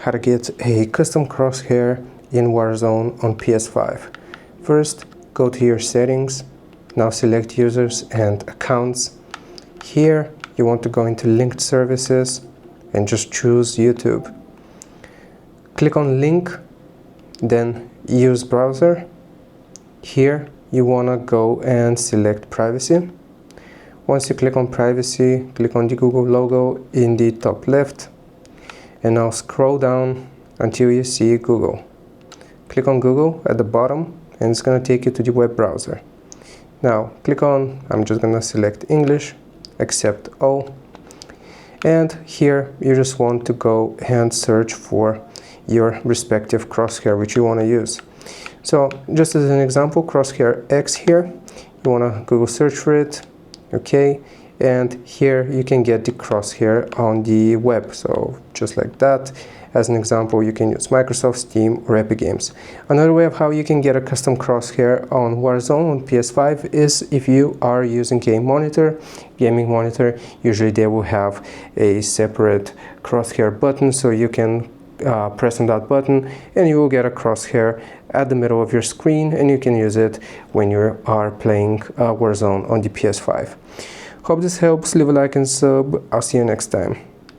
how to get a custom crosshair in Warzone on PS5. First, go to your settings. Now select users and accounts. Here you want to go into linked services and just choose YouTube. Click on link, then use browser. Here you want to go and select privacy. Once you click on privacy, click on the Google logo in the top left, and now scroll down until you see Google. Click on Google at the bottom and it's going to take you to the web browser. Now click on, I'm just going to select English, accept all, and here you just want to go and search for your respective crosshair which you want to use. So just as an example, crosshair X here, you want to Google search for it. Okay, and here you can get the crosshair on the web, so just like that. As an example, you can use Microsoft, Steam, or Epic Games. Another way of how you can get a custom crosshair on Warzone on PS5 is if you are using a gaming monitor, usually they will have a separate crosshair button, so you can press on that button and you will get a crosshair at the middle of your screen, and you can use it when you are playing Warzone on the PS5. Hope this helps. Leave a like and sub. I'll see you next time.